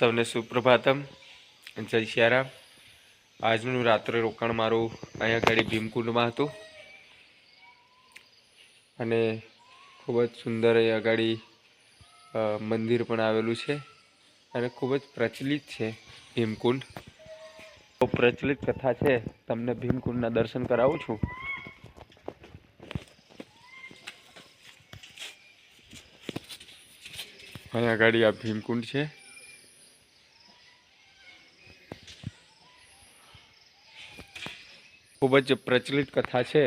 સૌને સુપ્રભાતમ, જય સિયારામ। આજનું રાત્રે રોકાણ મારું અહીંયા આગળ ભીમકુંડમાં હતું અને ખૂબ જ સુંદર અહીંયા આગળ મંદિર પણ આવેલું છે અને ખૂબ જ પ્રચલિત છે ભીમકુંડ। તો પ્રચલિત કથા છે, તમને ભીમકુંડના દર્શન કરાવું છું। અહીંયા આગળ આ ભીમકુંડ છે। ખૂબ જ પ્રચલિત કથા છે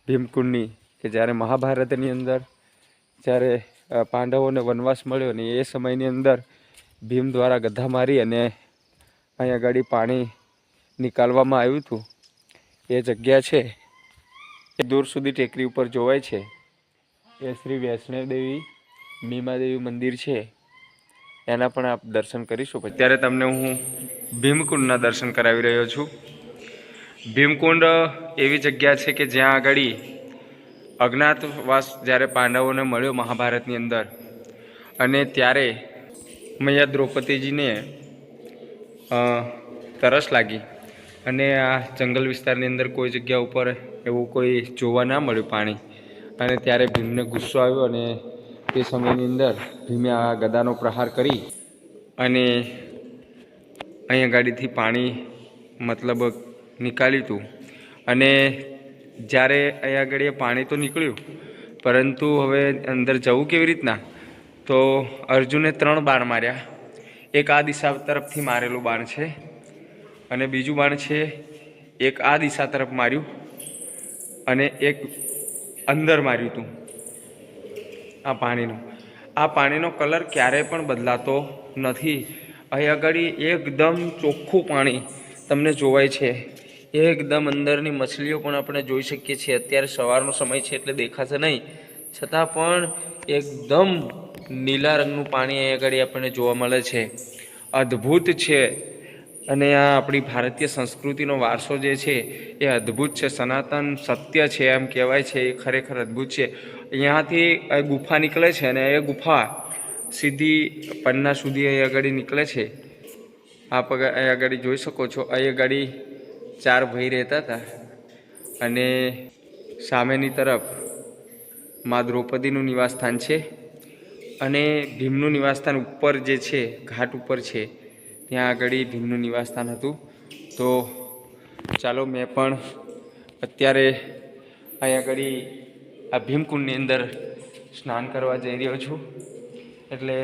ભીમકુંડની કે જ્યારે મહાભારતની અંદર જ્યારે પાંડવોને વનવાસ મળ્યો ને એ સમયની અંદર ભીમ દ્વારા ગધા મારી અને અહીંયા આગળ પાણી નિકાલવામાં આવ્યું હતું। એ જગ્યા છે એ દૂર સુધી ટેકરી ઉપર જોવાય છે। એ શ્રી વૈષ્ણવ દેવી મીમાદેવી મંદિર છે, એના પણ આપ દર્શન કરીશું। અત્યારે તમને હું ભીમકુંડના દર્શન કરાવી રહ્યો છું। ભીમકુંડ એવી જગ્યા છે કે જ્યાં આગળ અજ્ઞાતવાસ જ્યારે પાંડવોને મળ્યો મહાભારતની અંદર અને ત્યારે મૈયા દ્રૌપદીજીને તરસ લાગી અને આ જંગલ વિસ્તારની અંદર કોઈ જગ્યા ઉપર એવું કોઈ જોવા ના મળ્યું પાણી, અને ત્યારે ભીમને ગુસ્સો આવ્યો અને તે સમયની અંદર ભીમે આ ગદાનો પ્રહાર કરી અને અહીંયા ગાડીથી પાણી મતલબ નિકાલ્યું હતું। અને જ્યારે અહીંયા આગળ એ પાણી તો નીકળ્યું, પરંતુ હવે અંદર જવું કેવી રીતના, તો અર્જુને 3 બાણ માર્યા। એક આ દિશા તરફથી મારેલું બાણ છે અને બીજું બાણ છે એક આ દિશા તરફ માર્યું અને એક અંદર માર્યું હતું આ પાણીનું। આ પાણીનો કલર ક્યારેય પણ બદલાતો નથી। અહીં આગળ એકદમ ચોખ્ખું પાણી તમને જોવાય છે, એકદમ અંદરની મછલીઓ પણ આપણે જોઈ શકીએ છીએ। અત્યારે સવારનો સમય છે એટલે દેખાશે નહીં, છતાં પણ એકદમ નીલા રંગનું પાણી અહીં આગળ આપણને જોવા મળે છે, અદ્ભુત છે। અને આ આપણી ભારતીય સંસ્કૃતિનો વારસો જે છે એ અદ્ભુત છે, સનાતન સત્ય છે એમ કહેવાય છે, એ ખરેખર અદ્ભુત છે। અહીંયાથી ગુફા નીકળે છે અને એ ગુફા સીધી પન્ના સુધી અહીં આગળ નીકળે છે। આપ અહીં આગળ જોઈ શકો છો। અહીં આગળ 4 ભાઈ રહેતા હતા અને સામેની તરફ મા દ્રૌપદીનું નિવાસસ્થાન છે અને ભીમનું નિવાસસ્થાન ઉપર જે છે ઘાટ ઉપર છે, ત્યાં આગળ ભીમનું નિવાસસ્થાન હતું। તો ચાલો મેં પણ અત્યારે અહીં આગળ આ ભીમકુંડની અંદર સ્નાન કરવા જઈ રહ્યો છું, એટલે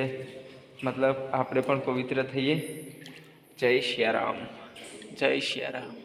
મતલબ આપણે પણ પવિત્ર થઈએ। જય સિયારામ, જય સિયારામ।